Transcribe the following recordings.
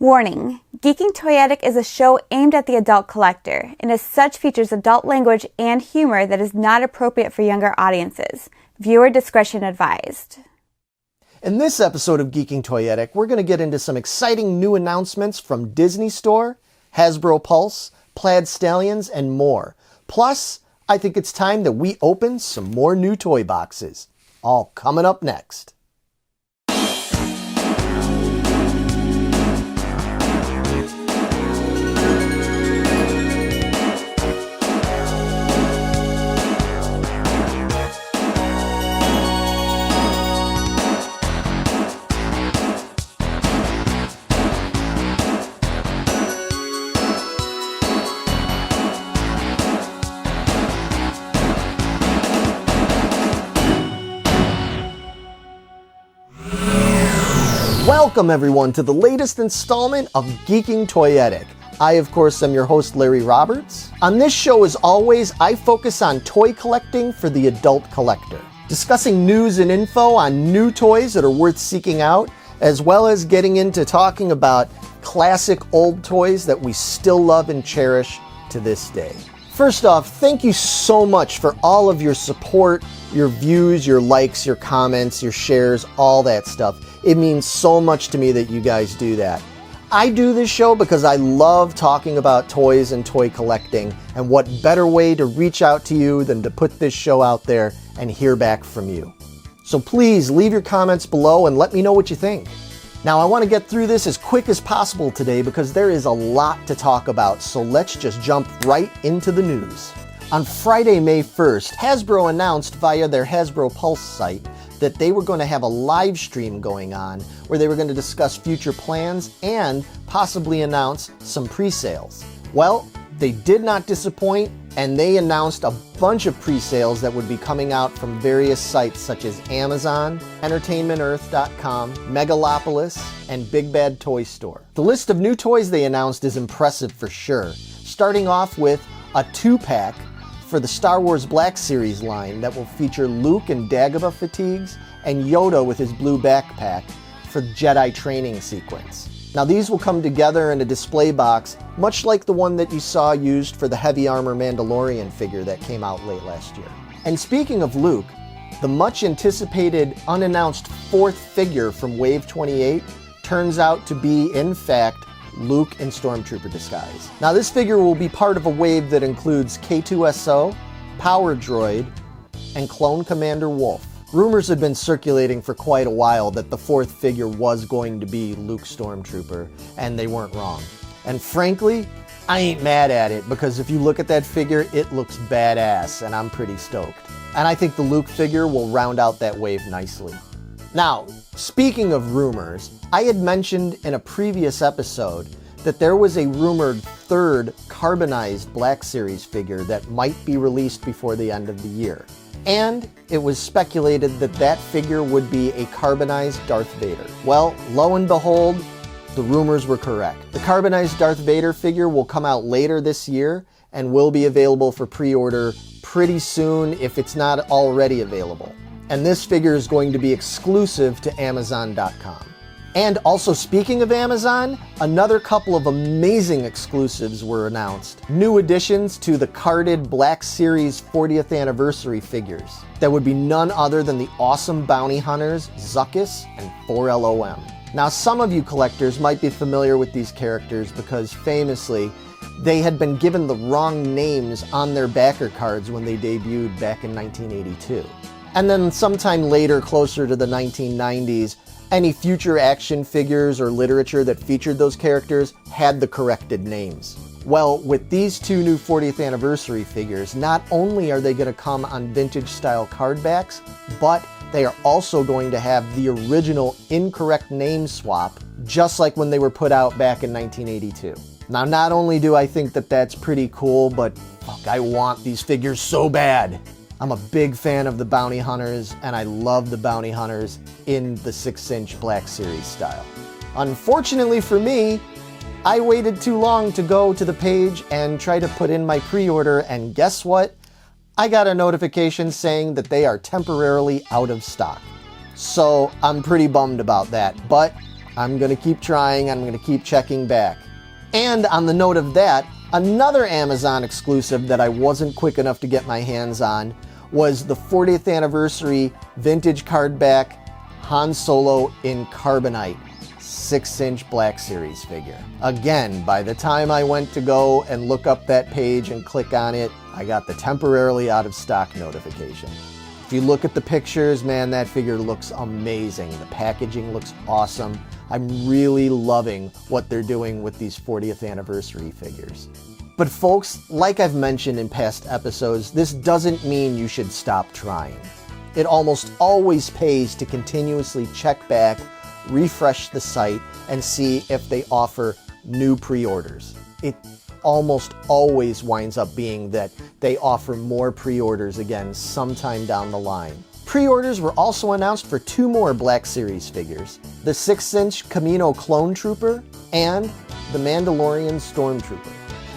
Warning: Geeking Toyetic is a show aimed at the adult collector, and as such features adult language and humor that is not appropriate for younger audiences. Viewer discretion advised. In this episode of Geeking Toyetic, we're going to get into some exciting new announcements from Disney Store, HASBRO PULSE, PLAID STALLIONS, and more. Plus, I think it's time that we open some more new toy boxes. All coming up next. Welcome everyone to the latest installment of Geeking Toyetic. I, of course, am your host, Larry Roberts. On this show, as always, I focus on toy collecting for the adult collector, discussing news and info on new toys that are worth seeking out, as well as getting into talking about classic old toys that we still love and cherish to this day. First off, thank you so much for all of your support, your views, your likes, your comments, your shares, all that stuff. It means so much to me that you guys do that. I do this show because I love talking about toys and toy collecting, and what better way to reach out to you than to put this show out there and hear back from you. So please leave your comments below and let me know what you think. Now, I want to get through this as quick as possible today because there is a lot to talk about, so let's just jump right into the news. On Friday, May 1st, Hasbro announced via their HASBRO PULSE site that they were going to have a live stream going on where they were going to discuss future plans and possibly announce some pre-sales. Well, they did not disappoint, and they announced a bunch of pre-sales that would be coming out from various sites such as Amazon, EntertainmentEarth.com, Megalopolis, and Big Bad Toy Store. The list of new toys they announced is impressive for sure, starting off with a 2-pack for the Star Wars Black Series line that will feature Luke and Dagobah fatigues and Yoda with his blue backpack for the Jedi training sequence. Now these will come together in a display box, much like the one that you saw used for the Heavy Armor Mandalorian figure that came out late last year. And speaking of Luke, the much anticipated unannounced 4th figure from Wave 28 turns out to be, in fact, Luke in Stormtrooper disguise. Now this figure will be part of a wave that includes K2SO, Power Droid, and Clone Commander Wolf. Rumors had been circulating for quite a while that the 4th figure was going to be Luke Stormtrooper, and they weren't wrong. And frankly, I ain't mad at it, because if you look at that figure, it looks badass, and I'm pretty stoked. And I think the Luke figure will round out that wave nicely. Now, speaking of rumors, I had mentioned in a previous episode that there was a rumored 3rd carbonized Black Series figure that might be released before the end of the year. And it was speculated that that figure would be a carbonized Darth Vader. Well, lo and behold, the rumors were correct. The carbonized Darth Vader figure will come out later this year and will be available for pre-order pretty soon if it's not already available. And this figure is going to be exclusive to Amazon.com. And also, speaking of Amazon, another couple of amazing exclusives were announced. New additions to the carded Black Series 40th anniversary figures that would be none other than the awesome bounty hunters Zuckuss and 4LOM. Now, some of you collectors might be familiar with these characters because famously, they had been given the wrong names on their backer cards when they debuted back in 1982. And then sometime later, closer to the 1990s, any future action figures or literature that featured those characters had the corrected names. Well, with these two new 40th anniversary figures, not only are they going to come on vintage style card backs, but they are also going to have the original incorrect name swap, just like when they were put out back in 1982. Now, not only do I think that that's pretty cool, but fuck, I want these figures so bad. I'm a big fan of the bounty hunters, and I love the bounty hunters in the 6-inch Black Series style. Unfortunately for me, I waited too long to go to the page and try to put in my pre-order, and guess what? I got a notification saying that they are temporarily out of stock. So I'm pretty bummed about that, but I'm going to keep trying. I'm going to keep checking back. And on the note of that, another Amazon exclusive that I wasn't quick enough to get my hands on was the 40th anniversary vintage cardback Han Solo in Carbonite 6-inch Black Series figure. Again, by the time I went to go and look up that page and click on it, I got the temporarily out of stock notification. If you look at the pictures, man, that figure looks amazing. The packaging looks awesome. I'm really loving what they're doing with these 40th anniversary figures. But folks, like I've mentioned in past episodes, this doesn't mean you should stop trying. It almost always pays to continuously check back, refresh the site, and see if they offer new pre-orders. It almost always winds up being that they offer more pre-orders again sometime down the line. Pre-orders were also announced for 2 more Black Series figures, the 6-inch Camino Clone Trooper and the Mandalorian Stormtrooper.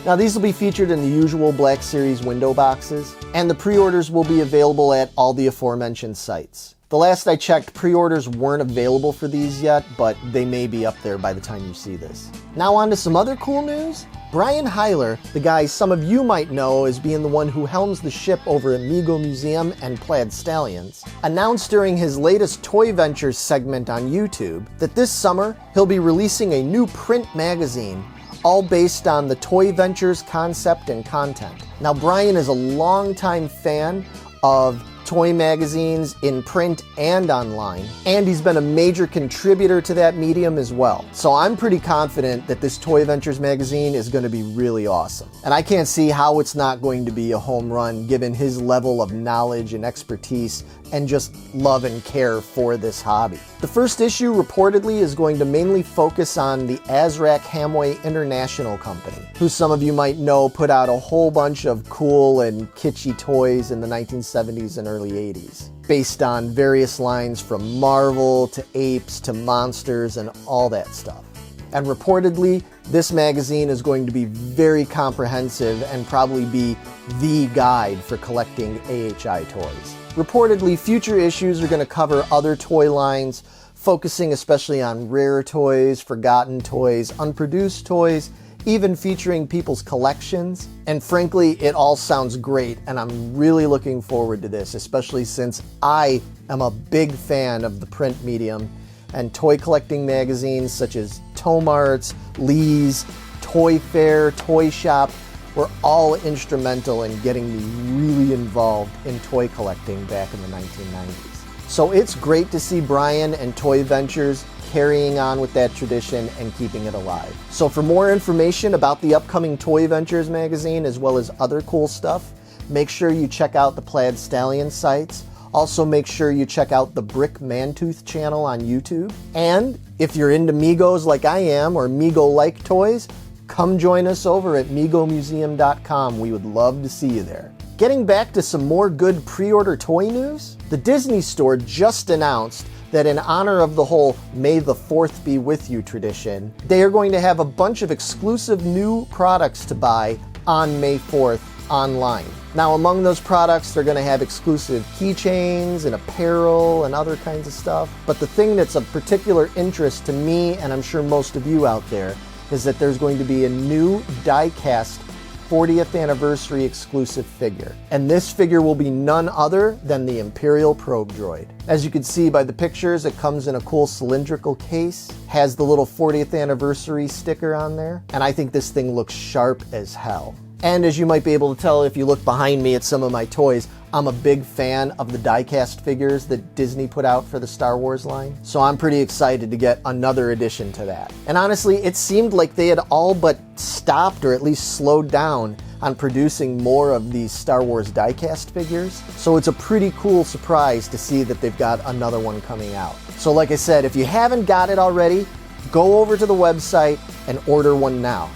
Now these will be featured in the usual Black Series window boxes, and the pre-orders will be available at all the aforementioned sites. The last I checked, pre-orders weren't available for these yet, but they may be up there by the time you see this. Now on to some other cool news. Brian Heiler, the guy some of you might know as being the one who helms the ship over at Mego Museum and Plaid Stallions, announced during his latest Toy Ventures segment on YouTube that this summer he'll be releasing a new print magazine, all based on the Toy Ventures concept and content. Now Brian is a longtime fan of toy magazines in print and online, and he's been a major contributor to that medium as well. So I'm pretty confident that this Toy Ventures magazine is going to be really awesome. And I can't see how it's not going to be a home run given his level of knowledge and expertise and just love and care for this hobby. The first issue reportedly is going to mainly focus on the Azrak Hamway International Company, who some of you might know put out a whole bunch of cool and kitschy toys in the 1970s and early 80s, based on various lines from Marvel to apes to monsters and all that stuff. And reportedly, this magazine is going to be very comprehensive and probably be the guide for collecting AHI toys. Reportedly, future issues are going to cover other toy lines, focusing especially on rare toys, forgotten toys, unproduced toys, even featuring people's collections. And frankly, it all sounds great, and I'm really looking forward to this, especially since I am a big fan of the print medium, and toy collecting magazines such as Tomarts, Lee's, Toy Fair, Toy Shop were all instrumental in getting me really involved in toy collecting back in the 1990s. So it's great to see Brian and Toy Ventures carrying on with that tradition and keeping it alive. So for more information about the upcoming Toy Ventures magazine as well as other cool stuff, make sure you check out the Plaid Stallions sites. Also make sure you check out the Brick Mantooth channel on YouTube. And if you're into Megos like I am, or Mego-like toys, come join us over at megomuseum.com. We would love to see you there. Getting back to some more good pre-order toy news, the Disney Store just announced that in honor of the whole May the 4th be with you tradition, they are going to have a bunch of exclusive new products to buy on May 4th online. Now among those products, they're going to have exclusive keychains and apparel and other kinds of stuff. But the thing that's of particular interest to me, and I'm sure most of you out there, is that there's going to be a new die-cast 40th anniversary exclusive figure. And this figure will be none other than the Imperial Probe Droid. As you can see by the pictures, it comes in a cool cylindrical case, has the little 40th anniversary sticker on there, and I think this thing looks sharp as hell. And as you might be able to tell if you look behind me at some of my toys, I'm a big fan of the die-cast figures that Disney put out for the Star Wars line. So I'm pretty excited to get another addition to that. And honestly, it seemed like they had all but stopped or at least slowed down on producing more of these Star Wars die-cast figures. So it's a pretty cool surprise to see that they've got another one coming out. So like I said, if you haven't got it already, go over to the website and order one now.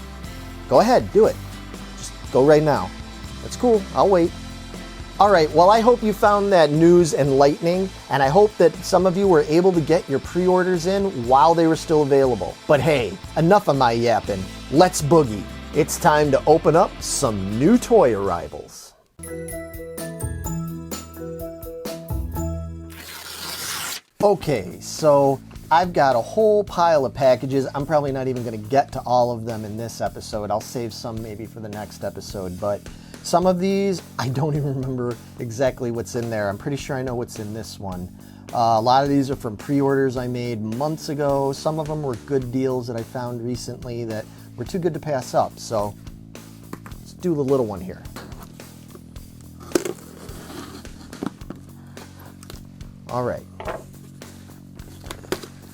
Go ahead, do it. Just go right now. That's cool, I'll wait. Alright, well I hope you found that news enlightening, and I hope that some of you were able to get your pre-orders in while they were still available. But hey, enough of my yapping. Let's boogie. It's time to open up some new toy arrivals. Okay, so I've got a whole pile of packages. I'm probably not even going to get to all of them in this episode. I'll save some maybe for the next episode, but some of these, I don't even remember exactly what's in there. I'm pretty sure I know what's in this one. A lot of these are from pre-orders I made months ago. Some of them were good deals that I found recently that were too good to pass up. So let's do the little one here. All right.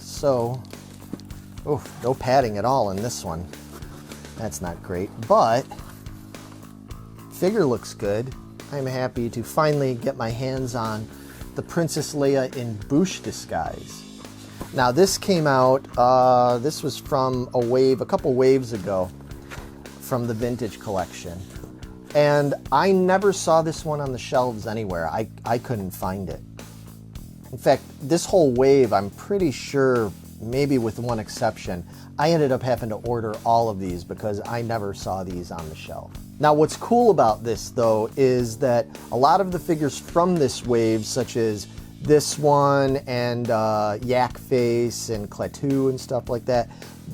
So, no padding at all in this one. That's not great, but figure looks good. I'm happy to finally get my hands on the Princess Leia in Bouche disguise. Now this came out, this was from a couple waves ago from the vintage collection. And I never saw this one on the shelves anywhere. I couldn't find it. In fact, this whole wave, I'm pretty sure, maybe with one exception, I ended up having to order all of these because I never saw these on the shelf. Now, what's cool about this, though, is that a lot of the figures from this wave, such as this one and Yak Face and Klaatu and stuff like that,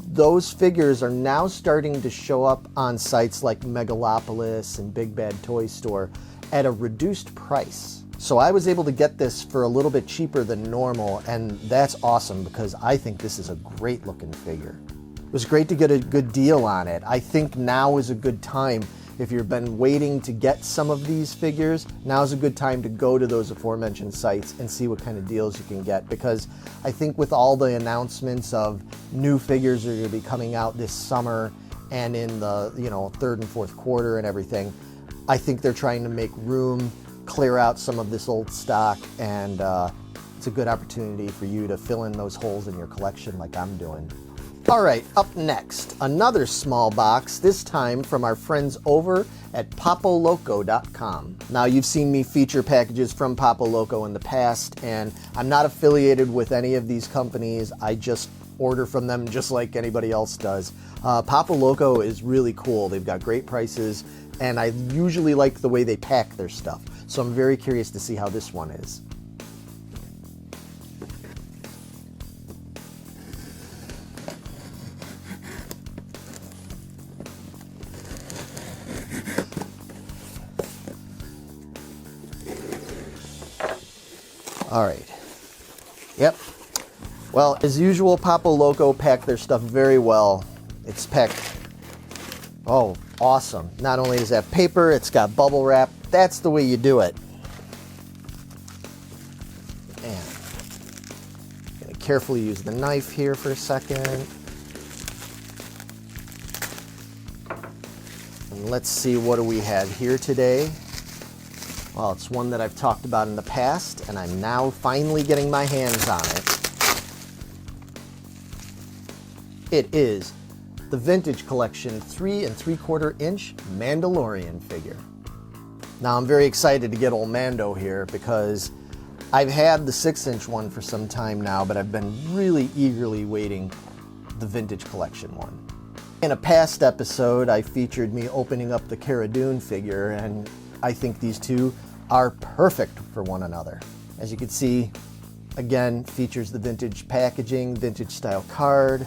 those figures are now starting to show up on sites like Megalopolis and Big Bad Toy Store at a reduced price. So I was able to get this for a little bit cheaper than normal, and that's awesome because I think this is a great looking figure. It was great to get a good deal on it. I think now is a good time. If you've been waiting to get some of these figures, now's a good time to go to those aforementioned sites and see what kind of deals you can get, because I think with all the announcements of new figures that are going to be coming out this summer and in the third and fourth quarter and everything, I think they're trying to make room, clear out some of this old stock, and it's a good opportunity for you to fill in those holes in your collection like I'm doing. All right, up next, another small box, this time from our friends over at PapoLoco.com. Now, you've seen me feature packages from Papo Loco in the past, and I'm not affiliated with any of these companies. I just order from them just like anybody else does. Papo Loco is really cool. They've got great prices, and I usually like the way they pack their stuff. So I'm very curious to see how this one is. All right. Yep. Well, as usual, Papo Loco packed their stuff very well. It's packed, oh, awesome. Not only does it have paper, it's got bubble wrap. That's the way you do it. And I'm going to carefully use the knife here for a second. And let's see, what do we have here today? Well, it's one that I've talked about in the past, and I'm now finally getting my hands on it. It is the Vintage Collection 3 3/4 inch Mandalorian figure. Now, I'm very excited to get old Mando here because I've had the 6-inch one for some time now, but I've been really eagerly waiting the Vintage Collection one. In a past episode, I featured me opening up the Cara Dune figure, and I think these two are perfect for one another. As you can see, again, features the vintage packaging, vintage style card.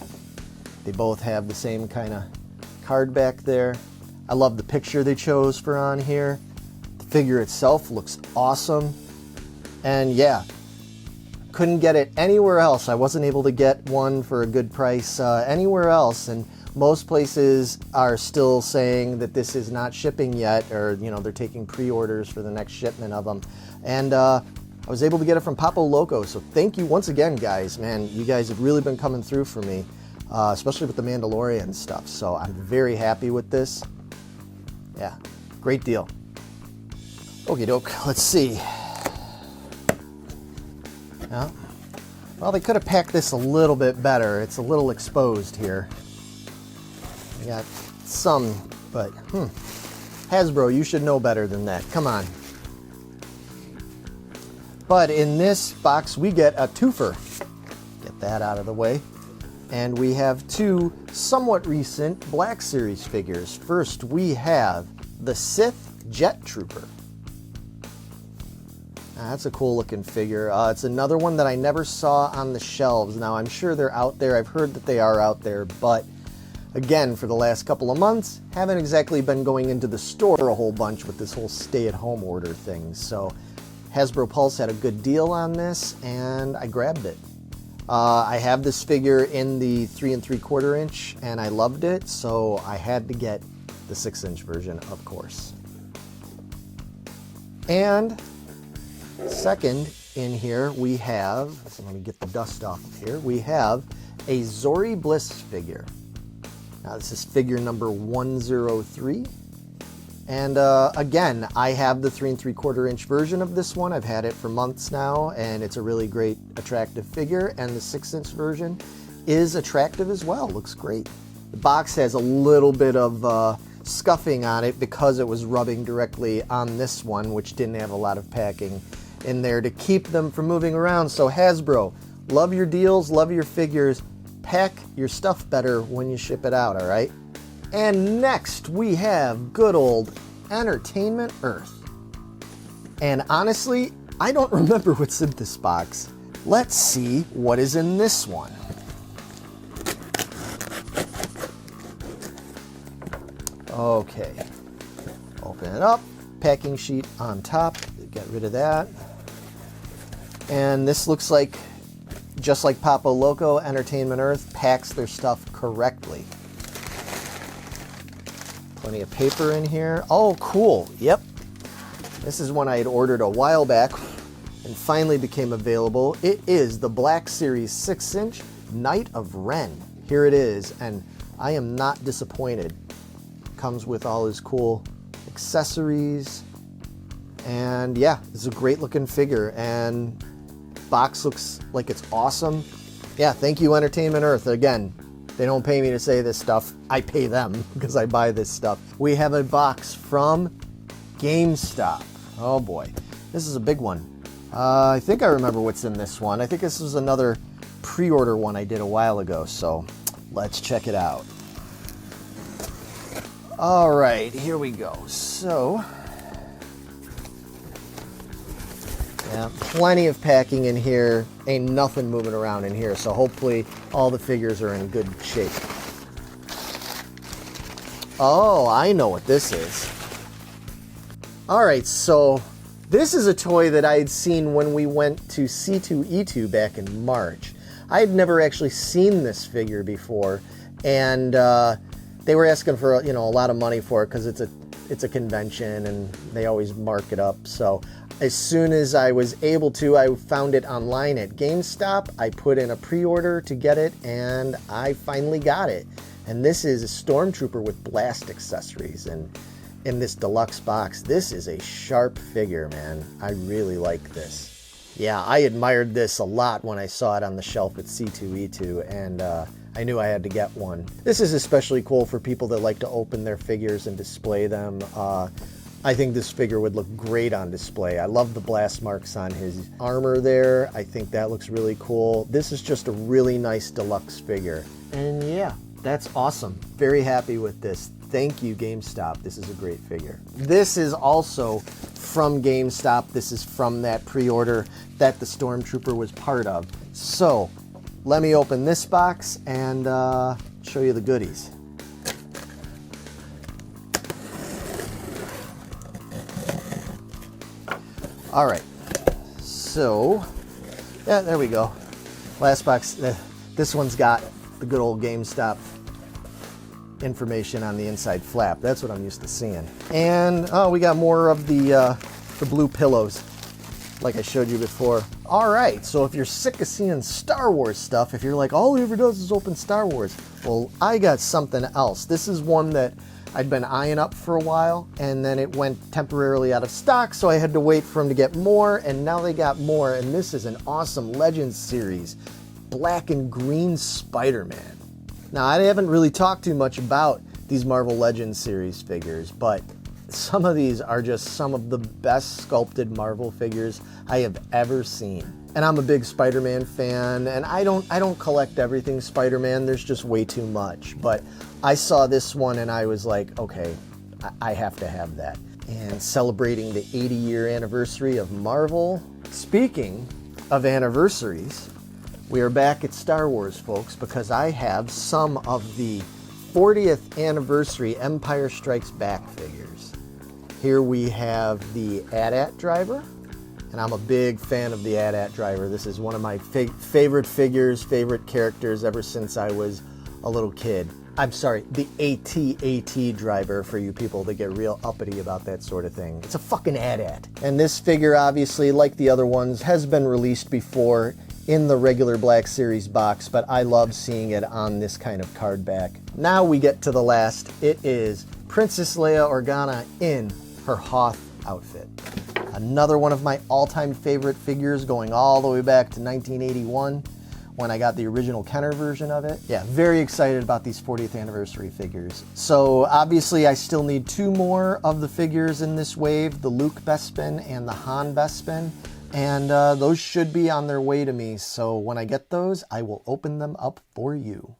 They both have the same kind of card back there. I love the picture they chose for on here. The figure itself looks awesome. And yeah, couldn't get it anywhere else. I wasn't able to get one for a good price anywhere else, and most places are still saying that this is not shipping yet, or they're taking pre-orders for the next shipment of them. And I was able to get it from Papo Loco, so thank you once again, guys. Man, you guys have really been coming through for me, especially with the Mandalorian stuff. So I'm very happy with this. Yeah, great deal. Okie doke, let's see. Yeah. Well, they could have packed this a little bit better. It's a little exposed here. I got some, but Hasbro, you should know better than that. Come on. But in this box, we get a twofer. Get that out of the way. And we have two somewhat recent Black Series figures. First, we have the Sith Jet Trooper. That's a cool looking figure. It's another one that I never saw on the shelves. Now, I'm sure they're out there. I've heard that they are out there, but again, for the last couple of months, haven't exactly been going into the store a whole bunch with this whole stay-at-home order thing. So HASBRO Pulse had a good deal on this, and I grabbed it. I have this figure in the 3 3/4 inch, and I loved it, so I had to get the 6-inch version, of course. And second in here, we have, so let me get the dust off of here, we have a Zori Bliss figure. Now this is figure number 103. And again, I have the 3 3/4 inch version of this one. I've had it for months now, and it's a really great, attractive figure. And the 6-inch version is attractive as well. Looks great. The box has a little bit of scuffing on it because it was rubbing directly on this one, which didn't have a lot of packing in there to keep them from moving around. So Hasbro, love your deals, love your figures. Pack your stuff better when you ship it out, all right? And next, we have good old Entertainment Earth. And honestly, I don't remember what's in this box. Let's see what is in this one. Okay, open it up. Packing sheet on top. Get rid of that. And this looks like, just like Papo Loco, Entertainment Earth packs their stuff correctly. Plenty of paper in here. Oh, cool. Yep. This is one I had ordered a while back and finally became available. It is the Black Series 6-inch Knight of Ren. Here it is, and I am not disappointed. Comes with all his cool accessories. And yeah, it's a great looking figure, and box looks like it's awesome. Yeah, thank you, Entertainment Earth. Again, they don't pay me to say this stuff. I pay them because I buy this stuff. We have a box from GameStop. Oh boy, this is a big one. I think I remember what's in this one. I think this was another pre-order one I did a while ago, so let's check it out. All right, here we go. So, yeah, plenty of packing in here. Ain't nothing moving around in here, so hopefully all the figures are in good shape. Oh, I know what this is. All right, so this is a toy that I had seen when we went to C2E2 back in March. I had never actually seen this figure before, and they were asking for a lot of money for it because it's a convention and they always mark it up. So as soon as I was able to, I found it online at GameStop. I put in a pre-order to get it, and I finally got it. And this is a Stormtrooper with blast accessories, and in this deluxe box. This is a sharp figure, man. I really like this. Yeah, I admired this a lot when I saw it on the shelf at C2E2, and I knew I had to get one. This is especially cool for people that like to open their figures and display them. I think this figure would look great on display. I love the blast marks on his armor there. I think that looks really cool. This is just a really nice deluxe figure. And yeah, that's awesome. Very happy with this. Thank you, GameStop. This is a great figure. This is also from GameStop. This is from that pre-order that the Stormtrooper was part of. So let me open this box and show you the goodies. All right, so yeah, there we go. Last box. This one's got the good old GameStop information on the inside flap. That's what I'm used to seeing. And oh, we got more of the blue pillows, like I showed you before. All right, so if you're sick of seeing Star Wars stuff, if you're like, all he ever does is open Star Wars, well, I got something else. This is one that I'd been eyeing up for a while, and then it went temporarily out of stock, so I had to wait for them to get more, and now they got more, and this is an awesome Legends series, black and green Spider-Man. Now, I haven't really talked too much about these Marvel Legends series figures, but some of these are just some of the best sculpted Marvel figures I have ever seen. And I'm a big Spider-Man fan, and I don't collect everything Spider-Man. There's just way too much. But I saw this one and I was like, okay, I have to have that. and celebrating the 80-year anniversary of Marvel. Speaking of anniversaries, we are back at Star Wars, folks, because I have some of the 40th anniversary Empire Strikes Back figures. Here we have the AT-AT driver, and I'm a big fan of the AT-AT driver. This is one of my favorite figures, favorite characters ever since I was a little kid. I'm sorry, the AT-AT driver, for you people that get real uppity about that sort of thing. It's a fucking AT-AT. And this figure, obviously, like the other ones, has been released before in the regular Black Series box, but I love seeing it on this kind of card back. Now we get to the last. It is Princess Leia Organa in her Hoth outfit. Another one of my all-time favorite figures, going all the way back to 1981 when I got the original Kenner version of it. Yeah, very excited about these 40th anniversary figures. So obviously I still need 2 more of the figures in this wave, the Luke Bespin and the Han Bespin. And those should be on their way to me, so when I get those, I will open them up for you.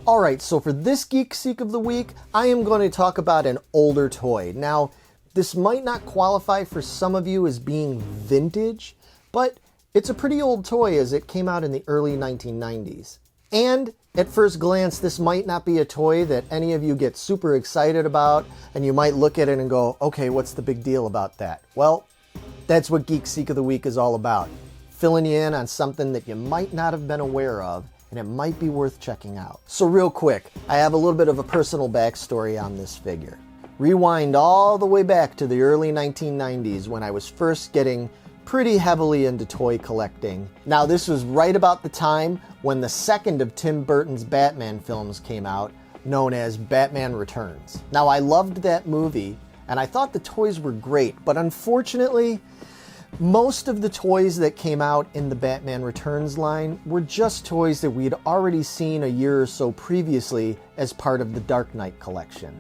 Alright, so for this Geek Seek of the Week, I am going to talk about an older toy. Now, this might not qualify for some of you as being vintage, but it's a pretty old toy as it came out in the early 1990s. And at first glance, this might not be a toy that any of you get super excited about, and you might look at it and go, okay, what's the big deal about that? Well, that's what Geek Seek of the Week is all about. Filling you in on something that you might not have been aware of, and it might be worth checking out. So real quick, I have a little bit of a personal backstory on this figure. Rewind all the way back to the early 1990s when I was first getting pretty heavily into toy collecting. Now, this was right about the time when the second of Tim Burton's Batman films came out, known as Batman Returns. Now, I loved that movie, and I thought the toys were great, but unfortunately, most of the toys that came out in the Batman Returns line were just toys that we'd already seen a year or so previously as part of the Dark Knight collection.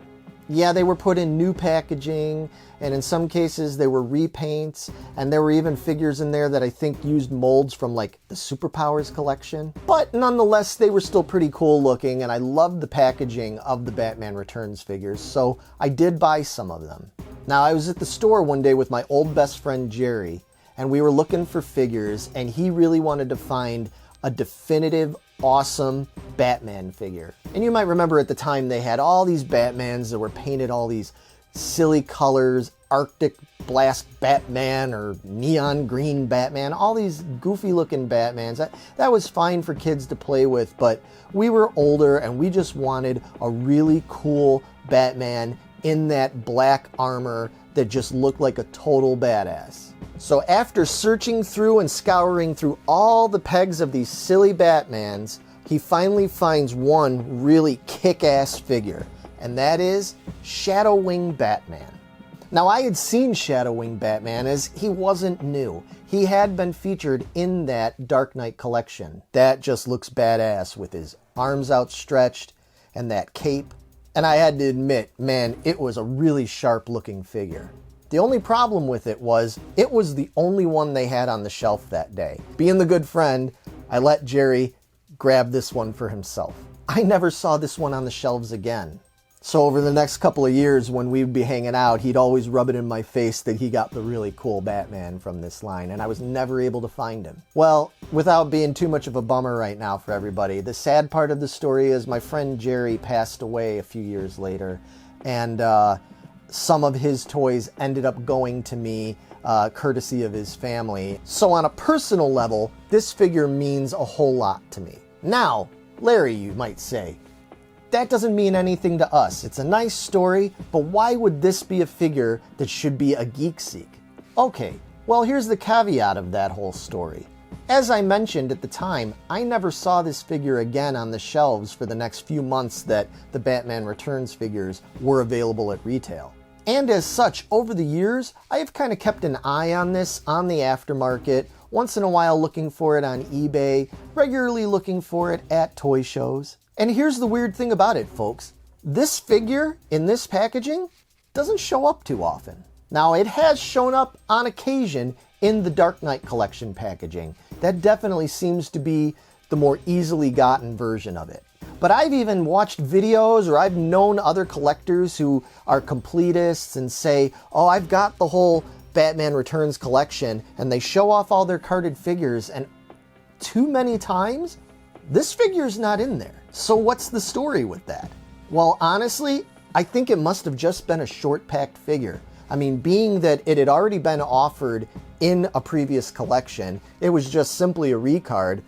Yeah, they were put in new packaging, and in some cases they were repaints, and there were even figures in there that I think used molds from like the Superpowers collection. But nonetheless, they were still pretty cool looking, and I loved the packaging of the Batman Returns figures, so I did buy some of them. Now, I was at the store one day with my old best friend Jerry, and we were looking for figures, and he really wanted to find a definitive, awesome Batman figure. And you might remember at the time they had all these Batmans that were painted all these silly colors, Arctic Blast Batman or neon green Batman, all these goofy looking Batmans. That was fine for kids to play with, but we were older and we just wanted a really cool Batman in that black armor that just looked like a total badass. So after searching through and scouring through all the pegs of these silly Batmans, he finally finds one really kick-ass figure, and that is Shadow Wing Batman. Now, I had seen Shadow Wing Batman as he wasn't new. He had been featured in that Dark Knight collection. That just looks badass with his arms outstretched and that cape. And I had to admit, man, it was a really sharp looking figure. The only problem with it was the only one they had on the shelf that day. Being the good friend, I let Jerry grab this one for himself. I never saw this one on the shelves again. So over the next couple of years when we'd be hanging out, he'd always rub it in my face that he got the really cool Batman from this line, and I was never able to find him. Well, without being too much of a bummer right now for everybody, the sad part of the story is my friend Jerry passed away a few years later, and some of his toys ended up going to me courtesy of his family. So on a personal level, this figure means a whole lot to me. Now, Larry, you might say, that doesn't mean anything to us. It's a nice story, but why would this be a figure that should be a Geek Seek? Okay, well, here's the caveat of that whole story. As I mentioned at the time, I never saw this figure again on the shelves for the next few months that the Batman Returns figures were available at retail. And as such, over the years, I have kind of kept an eye on this on the aftermarket, once in a while looking for it on eBay, regularly looking for it at toy shows. And here's the weird thing about it, folks. This figure in this packaging doesn't show up too often. Now, it has shown up on occasion in the Dark Knight collection packaging. That definitely seems to be the more easily gotten version of it. But I've even watched videos, or I've known other collectors who are completists and say, oh, I've got the whole Batman Returns collection, and they show off all their carded figures, and too many times, this figure's not in there. So what's the story with that? Well, honestly, I think it must have just been a short-packed figure. I mean, being that it had already been offered in a previous collection, it was just simply a recard.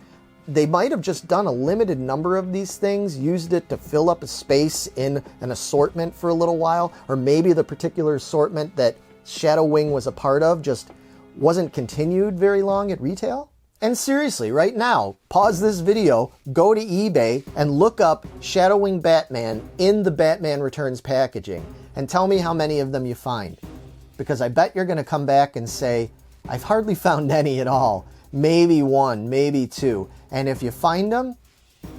They might have just done a limited number of these things, used it to fill up a space in an assortment for a little while, or maybe the particular assortment that Shadow Wing was a part of just wasn't continued very long at retail. And seriously, right now, pause this video, go to eBay, and look up Shadow Wing Batman in the Batman Returns packaging, and tell me how many of them you find. Because I bet you're going to come back and say, I've hardly found any at all. Maybe one, maybe two. And if you find them,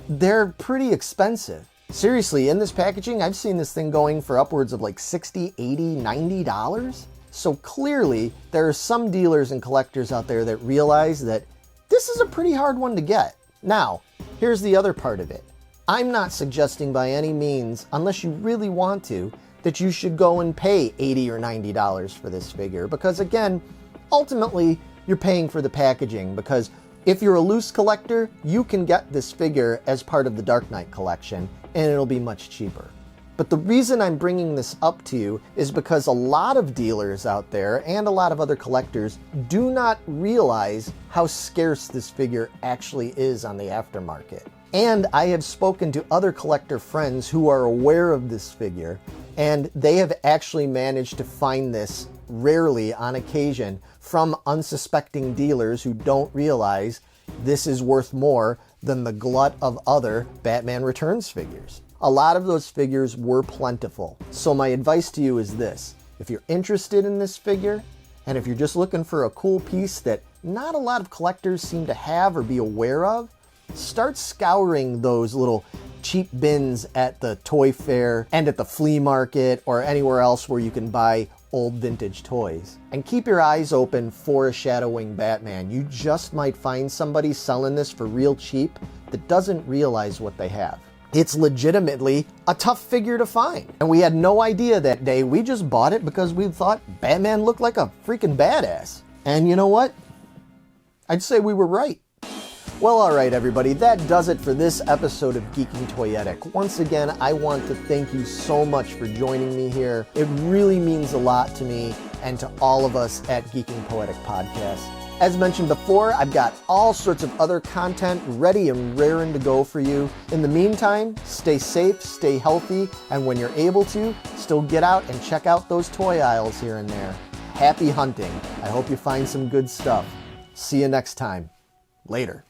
they're pretty expensive. Seriously, in this packaging, I've seen this thing going for upwards of like $60, $80, $90. So clearly, there are some dealers and collectors out there that realize that this is a pretty hard one to get. Now, here's the other part of it. I'm not suggesting by any means, unless you really want to, that you should go and pay $80 or $90 for this figure. Because again, ultimately, you're paying for the packaging, because if you're a loose collector, you can get this figure as part of the Dark Knight collection, and it'll be much cheaper. But the reason I'm bringing this up to you is because a lot of dealers out there and a lot of other collectors do not realize how scarce this figure actually is on the aftermarket. And I have spoken to other collector friends who are aware of this figure, and they have actually managed to find this rarely on occasion from unsuspecting dealers who don't realize this is worth more than the glut of other Batman Returns figures. A lot of those figures were plentiful. So my advice to you is this: if you're interested in this figure, and if you're just looking for a cool piece that not a lot of collectors seem to have or be aware of, start scouring those little cheap bins at the toy fair and at the flea market or anywhere else where you can buy old vintage toys. And keep your eyes open for a Shadow Wing Batman. You just might find somebody selling this for real cheap that doesn't realize what they have. It's legitimately a tough figure to find. And we had no idea that day. We just bought it because we thought Batman looked like a freaking badass. And you know what? I'd say we were right. Well, all right, everybody, that does it for this episode of Geeking Toyetic. Once again, I want to thank you so much for joining me here. It really means a lot to me and to all of us at Geeking Poetic Podcast. As mentioned before, I've got all sorts of other content ready and raring to go for you. In the meantime, stay safe, stay healthy, and when you're able to, still get out and check out those toy aisles here and there. Happy hunting. I hope you find some good stuff. See you next time. Later.